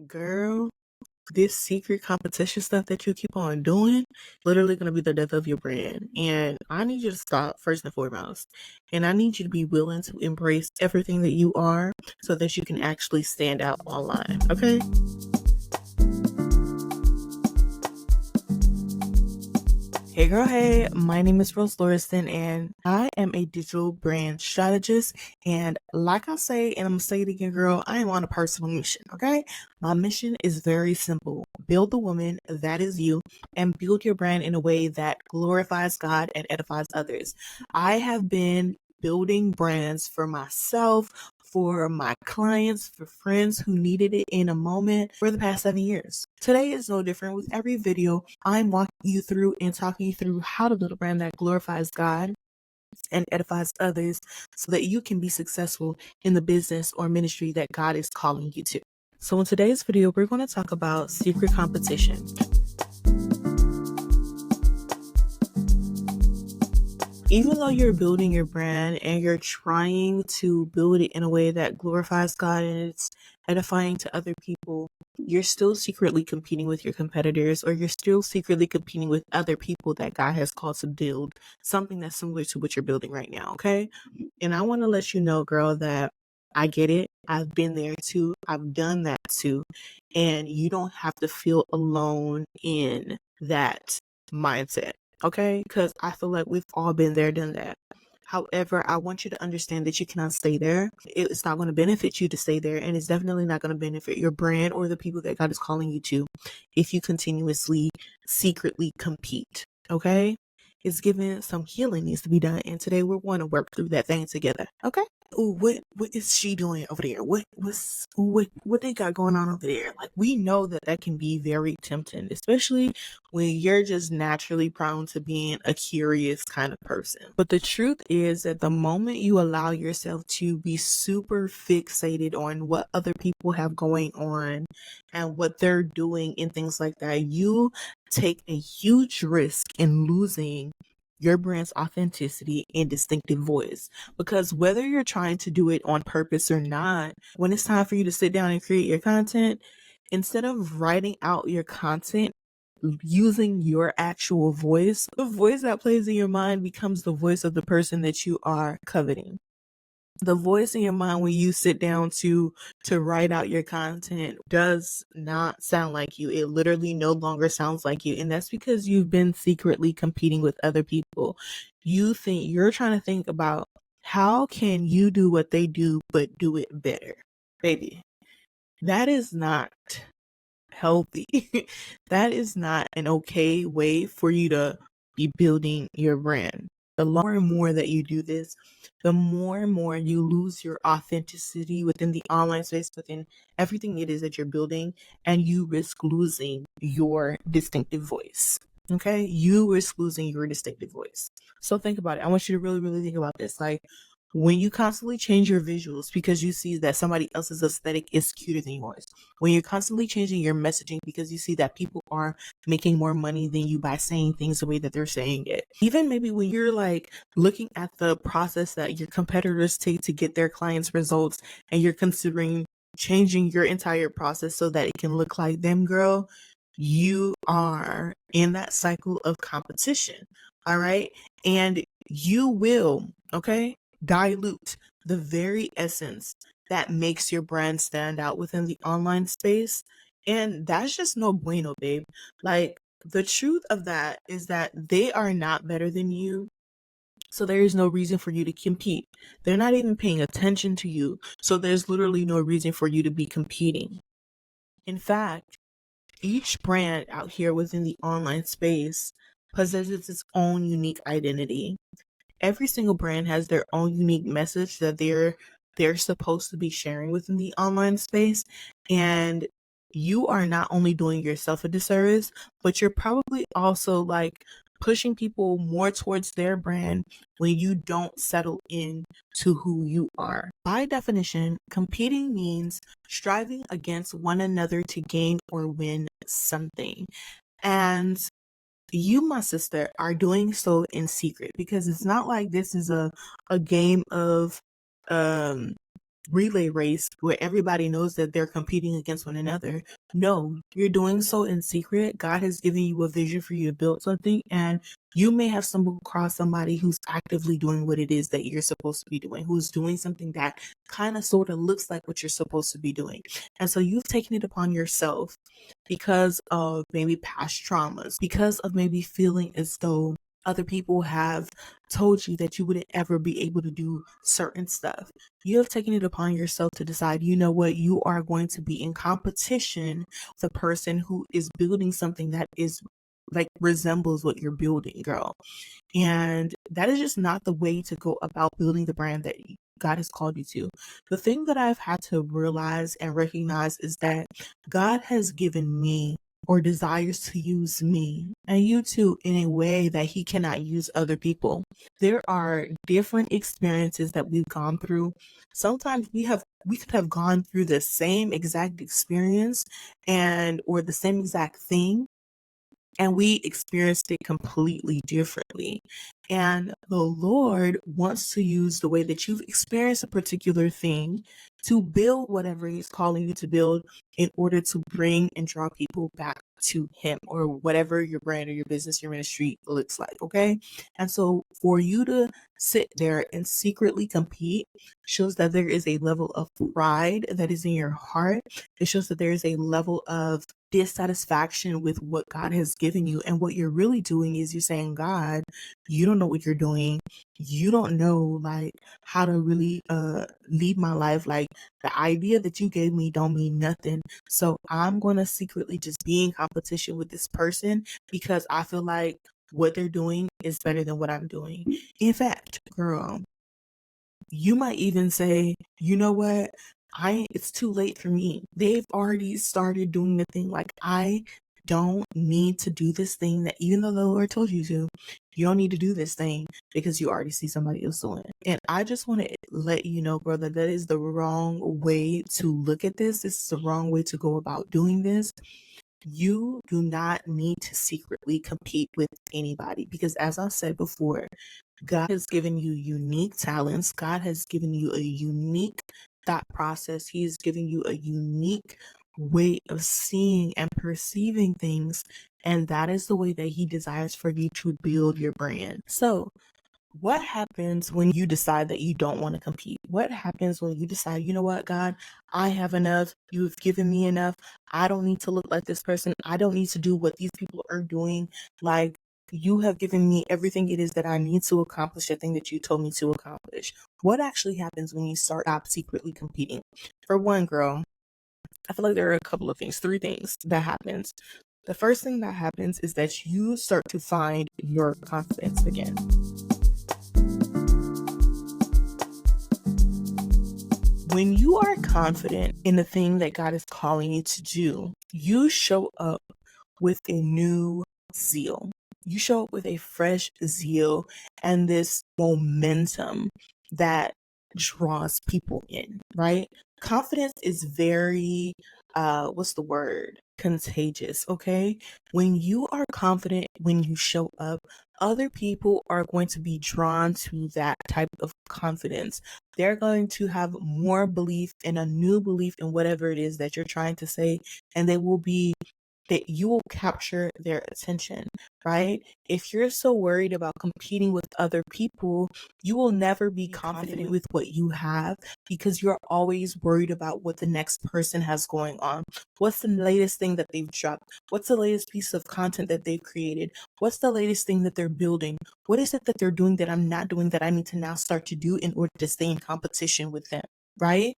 Girl, this secret competition stuff that you keep on doing, literally gonna be the death of your brand. And I need you to stop first and foremost. And I need you to be willing to embrace everything that you are so that you can actually stand out online. Okay? Hey girl, hey, my name is Rose Lauriston and I am a digital brand strategist. And like I say, and I'm gonna say it again, girl, I am on a personal mission, okay? My mission is very simple. Build the woman that is you and build your brand in a way that glorifies God and edifies others. I have been building brands for myself, for my clients, for friends who needed it in a moment for the past 7 years. Today is no different. With every video, I'm walking you through and talking you through how to build a brand that glorifies God and edifies others so that you can be successful in the business or ministry that God is calling you to. So in today's video, we're going to talk about secret competition. Even though you're building your brand and you're trying to build it in a way that glorifies God and it's edifying to other people, you're still secretly competing with your competitors, or you're still secretly competing with other people that God has called to build something that's similar to what you're building right now, okay? And I want to let you know, girl, that I get it. I've been there too. I've done that too. And you don't have to feel alone in that mindset. Okay, because I feel like we've all been there, done that. However, I want you to understand that you cannot stay there. It's not going to benefit you to stay there, and it's definitely not going to benefit your brand or the people that God is calling you to if you continuously, secretly compete. Okay, it's given some healing needs to be done, and today we're going to work through that thing together. Okay. Ooh, what is she doing over there? What they got going on over there? Like, we know that can be very tempting, especially when you're just naturally prone to being a curious kind of person. But the truth is that the moment you allow yourself to be super fixated on what other people have going on and what they're doing and things like that, you take a huge risk in losing your brand's authenticity and distinctive voice. Because whether you're trying to do it on purpose or not, when it's time for you to sit down and create your content, instead of writing out your content using your actual voice, the voice that plays in your mind becomes the voice of the person that you are coveting. The voice in your mind when you sit down to write out your content does not sound like you. It literally no longer sounds like you. And that's because you've been secretly competing with other people. You're trying to think about how can you do what they do but do it better. Baby, that is not healthy. That is not an okay way for you to be building your brand. The more and more that you do this, the more and more you lose your authenticity within the online space, within everything it is that you're building, and you risk losing your distinctive voice. Okay? You risk losing your distinctive voice. So think about it. I want you to really, really think about this. Like, when you constantly change your visuals because you see that somebody else's aesthetic is cuter than yours, when you're constantly changing your messaging because you see that people are making more money than you by saying things the way that they're saying it, even maybe when you're like looking at the process that your competitors take to get their clients results and you're considering changing your entire process so that it can look like them, girl, you are in that cycle of competition. All right. And you will, okay, dilute the very essence that makes your brand stand out within the online space. And that's just no bueno, babe. Like, the truth of that is that they are not better than you. So there is no reason for you to compete. They're not even paying attention to you. So there's literally no reason for you to be competing. In fact, each brand out here within the online space possesses its own unique identity. Every single brand has their own unique message that they're supposed to be sharing within the online space, and you are not only doing yourself a disservice, but you're probably also like pushing people more towards their brand when you don't settle in to who you are. By definition, competing means striving against one another to gain or win something. And you, my sister, are doing so in secret, because it's not like this is a game of relay race where everybody knows that they're competing against one another. No, you're doing so in secret. God has given you a vision for you to build something, and you may have stumbled across somebody who's actively doing what it is that you're supposed to be doing, who's doing something that kind of sort of looks like what you're supposed to be doing. And so you've taken it upon yourself because of maybe past traumas, because of maybe feeling as though other people have told you that you wouldn't ever be able to do certain stuff. You have taken it upon yourself to decide, you know what, you are going to be in competition with a person who is building something that is like resembles what you're building, girl. And that is just not the way to go about building the brand that God has called you to. The thing that I've had to realize and recognize is that God has given me or desires to use me and you too in a way that he cannot use other people. There are different experiences that we've gone through. Sometimes we could have gone through the same exact experience and or the same exact thing, and we experienced it completely differently. And the Lord wants to use the way that you've experienced a particular thing to build whatever he's calling you to build in order to bring and draw people back to him or whatever your brand or your business, your ministry looks like. Okay. And so for you to sit there and secretly compete shows that there is a level of pride that is in your heart. It shows that there is a level of dissatisfaction with what God has given you. And what you're really doing is you're saying, God, you don't know what you're doing. You don't know like how to really lead my life. Like the idea that you gave me don't mean nothing. So I'm gonna secretly just be in competition with this person because I feel like what they're doing is better than what I'm doing. In fact, girl, you might even say, you know what? It's too late for me. They've already started doing the thing. Like I don't need to do this thing that even though the Lord told you to, you don't need to do this thing because you already see somebody else doing it. And I just want to let you know, brother, that is the wrong way to look at this. This is the wrong way to go about doing this. You do not need to secretly compete with anybody because as I said before, God has given you unique talents. God has given you a unique thought process. He's given you a unique way of seeing and perceiving things. And that is the way that he desires for you to build your brand. So what happens when you decide that you don't want to compete? What happens when you decide, you know what, God, I have enough. You've given me enough. I don't need to look like this person. I don't need to do what these people are doing. Like, you have given me everything it is that I need to accomplish the thing that you told me to accomplish. What actually happens when you stop secretly competing? For one, girl, I feel like there are a couple of things, three things that happens. The first thing that happens is that you start to find your confidence again. When you are confident in the thing that God is calling you to do, you show up with a new zeal. You show up with a fresh zeal and this momentum that draws people in, right? Confidence is very, what's the word? Contagious, okay? When you are confident, when you show up, other people are going to be drawn to that type of confidence. They're going to have more belief and a new belief in whatever it is that you're trying to say, and they will be that you will capture their attention, right? If you're so worried about competing with other people, you will never be confident with what you have because you're always worried about what the next person has going on. What's the latest thing that they've dropped? What's the latest piece of content that they've created? What's the latest thing that they're building? What is it that they're doing that I'm not doing that I need to now start to do in order to stay in competition with them, right?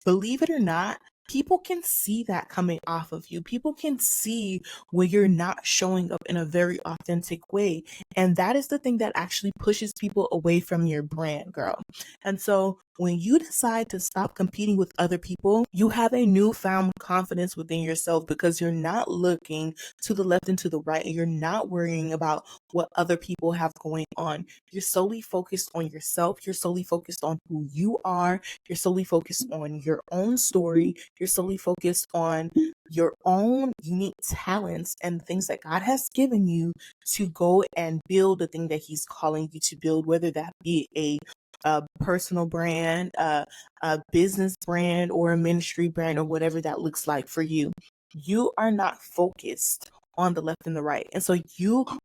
Believe it or not, people can see that coming off of you. People can see when you're not showing up in a very authentic way. And that is the thing that actually pushes people away from your brand, girl. And so when you decide to stop competing with other people, you have a newfound confidence within yourself because you're not looking to the left and to the right, and you're not worrying about what other people have going on. You're solely focused on yourself. You're solely focused on who you are. You're solely focused on your own story. You're solely focused on your own unique talents and things that God has given you to go and build the thing that he's calling you to build, whether that be a a personal brand, a business brand, or a ministry brand, or whatever that looks like for you. You are not focused on the left and the right. And so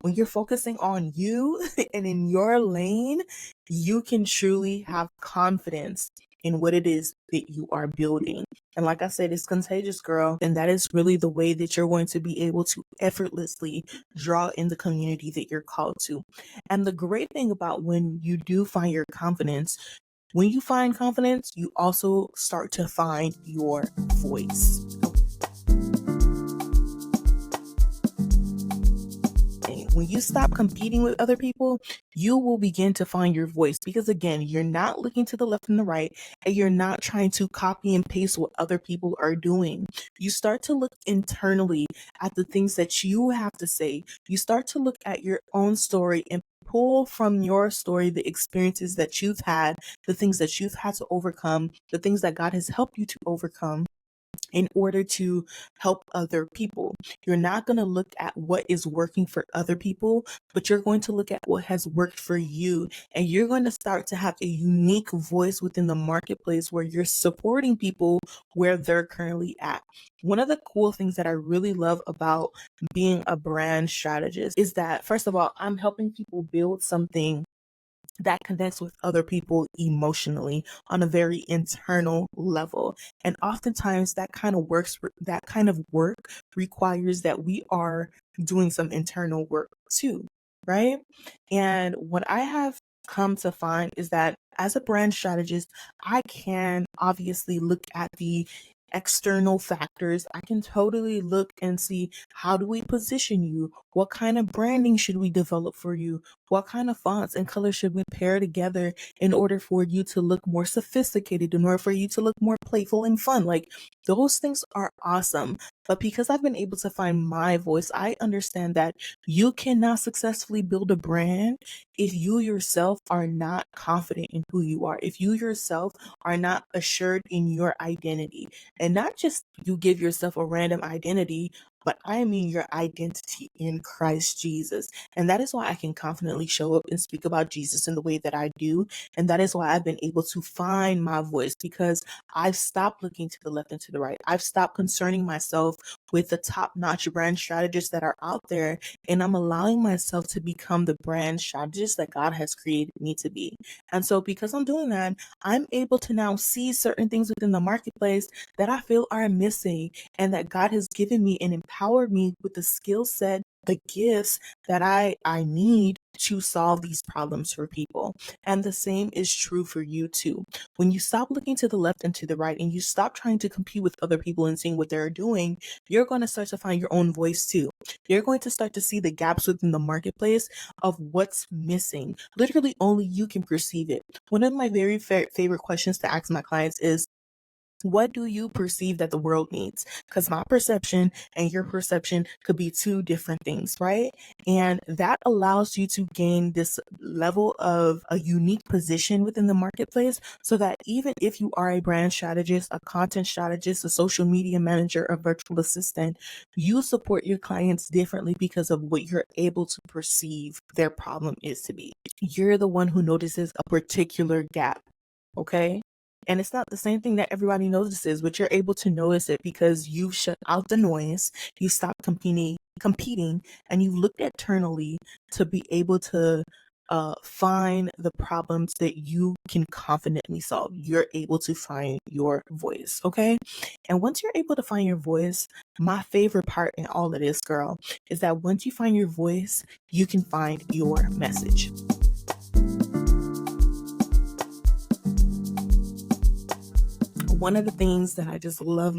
when you're focusing on you and in your lane, you can truly have confidence in what it is that you are building. And like I said, it's contagious, girl. And that is really the way that you're going to be able to effortlessly draw in the community that you're called to. And the great thing about when you do find your confidence, when you find confidence, you also start to find your voice. When you stop competing with other people, you will begin to find your voice, because again, you're not looking to the left and the right, and you're not trying to copy and paste what other people are doing. You start to look internally at the things that you have to say. You start to look at your own story and pull from your story the experiences that you've had, the things that you've had to overcome, the things that God has helped you to overcome in order to help other people. You're not going to look at what is working for other people, but you're going to look at what has worked for you. And you're going to start to have a unique voice within the marketplace where you're supporting people where they're currently at. One of the cool things that I really love about being a brand strategist is that, first of all, I'm helping people build something that connects with other people emotionally on a very internal level. And oftentimes that kind of work requires that we are doing some internal work too, right? And what I have come to find is that as a brand strategist, I can obviously look at the external factors. I can totally look and see, how do we position you? What kind of branding should we develop for you? What kind of fonts and colors should we pair together in order for you to look more sophisticated, in order for you to look more playful and fun? Like, those things are awesome. But because I've been able to find my voice, I understand that you cannot successfully build a brand if you yourself are not confident in who you are, if you yourself are not assured in your identity. And not just you give yourself a random identity, but I mean your identity in Christ Jesus. And that is why I can confidently show up and speak about Jesus in the way that I do. And that is why I've been able to find my voice, because I've stopped looking to the left and to the right. I've stopped concerning myself with the top-notch brand strategists that are out there, and I'm allowing myself to become the brand strategist that God has created me to be. And so because I'm doing that, I'm able to now see certain things within the marketplace that I feel are missing, and that God has given me and empowered me with the skill set, the gifts that I need to solve these problems for people. And the same is true for you too. When you stop looking to the left and to the right, and you stop trying to compete with other people and seeing what they're doing, you're going to start to find your own voice too. You're going to start to see the gaps within the marketplace of what's missing. Literally only you can perceive it. One of my very favorite questions to ask my clients is, what do you perceive that the world needs? Because my perception and your perception could be two different things, right? And that allows you to gain this level of a unique position within the marketplace, so that even if you are a brand strategist, a content strategist, a social media manager, a virtual assistant, you support your clients differently because of what you're able to perceive their problem is to be. You're the one who notices a particular gap, okay? And it's not the same thing that everybody notices, but you're able to notice it because you've shut out the noise, you stopped competing, and you looked internally to be able to find the problems that you can confidently solve. You're able to find your voice, okay? And once you're able to find your voice, my favorite part in all of this, girl, is that once you find your voice, you can find your message. One of the things that I just love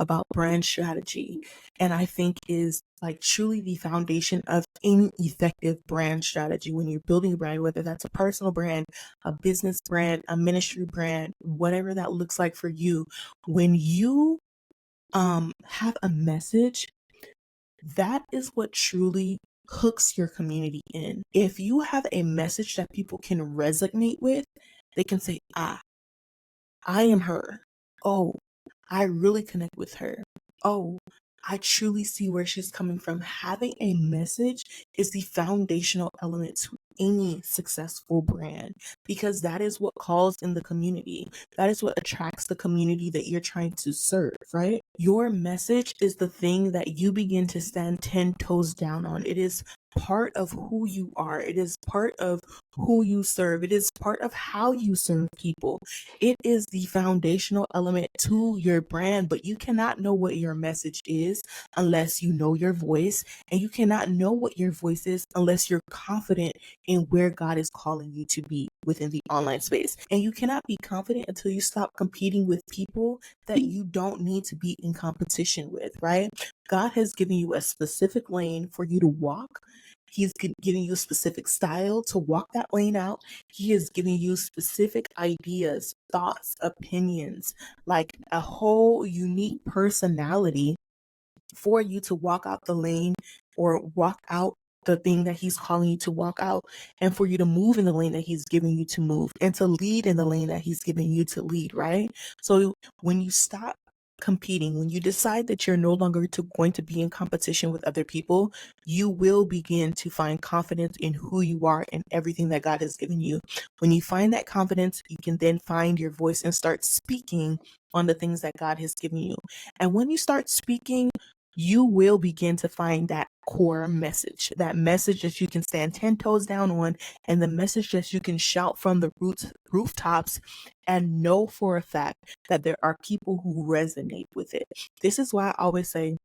about brand strategy, and I think is like truly the foundation of any effective brand strategy when you're building a brand, whether that's a personal brand, a business brand, a ministry brand, whatever that looks like for you, when you have a message, that is what truly hooks your community in. If you have a message that people can resonate with, they can say, I am her. Oh, I really connect with her. Oh, I truly see where she's coming from. Having a message is the foundational element to any successful brand, because that is what calls in the community. That is what attracts the community that you're trying to serve, right? Your message is the thing that you begin to stand 10 toes down on. It is part of who you are. It is part of who you serve. It is part of how you serve people. It is the foundational element to your brand, but you cannot know what your message is unless you know your voice, and you cannot know what your voice is unless you're confident in where God is calling you to be within the online space. And you cannot be confident until you stop competing with people that you don't need to be in competition with, right? God has given you a specific lane for you to walk. He's giving you a specific style to walk that lane out. He is giving you specific ideas, thoughts, opinions, like a whole unique personality for you to walk out the lane or walk out the thing that he's calling you to walk out, and for you to move in the lane that he's giving you to move, and to lead in the lane that he's giving you to lead, right? So when you stop competing, when you decide that you're no longer going to be in competition with other people, you will begin to find confidence in who you are and everything that God has given you. When you find that confidence, you can then find your voice and start speaking on the things that God has given you. And when you start speaking, you will begin to find that core message, that message that you can stand 10 toes down on, and the message that you can shout from the rooftops and know for a fact that there are people who resonate with it. This is why I always say,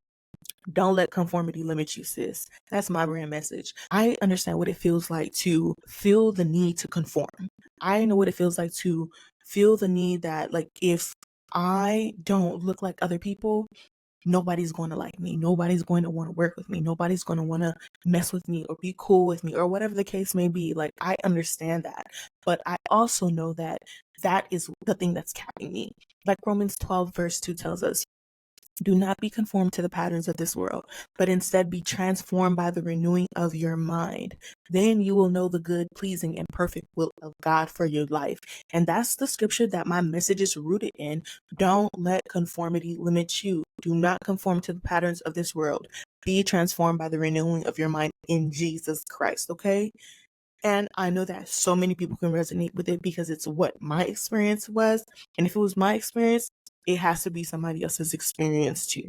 don't let conformity limit you, sis. That's my brand message. I understand what it feels like to feel the need to conform. I know what it feels like to feel the need that, like, if I don't look like other people, nobody's going to like me. Nobody's going to want to work with me. Nobody's going to want to mess with me or be cool with me or whatever the case may be. Like, I understand that. But I also know that that is the thing that's capping me. Like Romans 12 verse 2 tells us, do not be conformed to the patterns of this world, but instead be transformed by the renewing of your mind. Then you will know the good, pleasing, and perfect will of God for your life. And that's the scripture that my message is rooted in. Don't let conformity limit you. Do not conform to the patterns of this world. Be transformed by the renewing of your mind in Jesus Christ, okay? And I know that so many people can resonate with it because it's what my experience was. And if it was my experience, it has to be somebody else's experience too.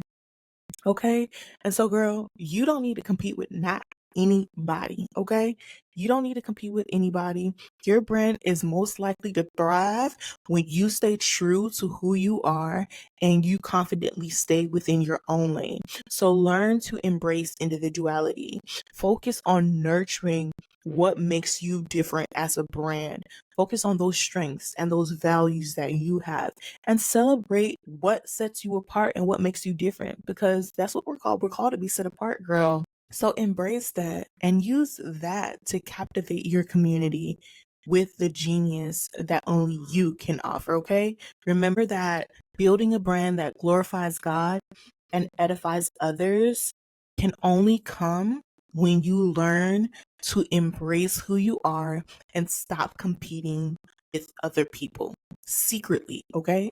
Okay? And so, girl, you don't need to compete with not anybody. Okay? You don't need to compete with anybody. Your brand is most likely to thrive when you stay true to who you are and you confidently stay within your own lane. So learn to embrace individuality. Focus on nurturing what makes you different as a brand. Focus on those strengths and those values that you have, and celebrate what sets you apart and what makes you different, because that's what we're called. We're called to be set apart, girl. So embrace that and use that to captivate your community with the genius that only you can offer, okay? Remember that building a brand that glorifies God and edifies others can only come when you learn to embrace who you are and stop competing with other people secretly, okay?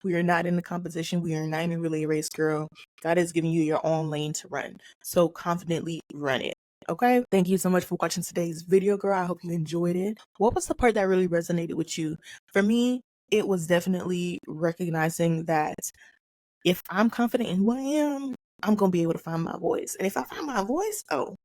We are not in the competition. We are not in a relay race, girl. God is giving you your own lane to run. So confidently run it. Okay, thank you so much for watching today's video, girl. I hope you enjoyed it. What was the part that really resonated with you? For me, it was definitely recognizing that if I'm confident in who I am, I'm going to be able to find my voice. And if I find my voice, oh,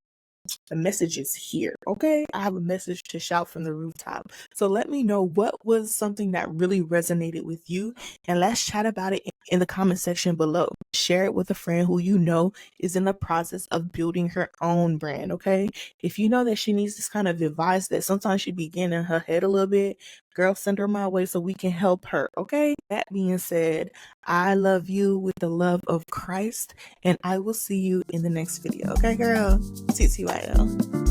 the message is here, okay? I have a message to shout from the rooftop. So let me know what was something that really resonated with you, and let's chat about it in the comment section below. Share it with a friend who you know is in the process of building her own brand, okay? If you know that she needs this kind of advice, that sometimes she be getting in her head a little bit, girl, send her my way so we can help her, okay? That being said, I love you with the love of Christ, and I will see you in the next video, okay, girl? TTYL.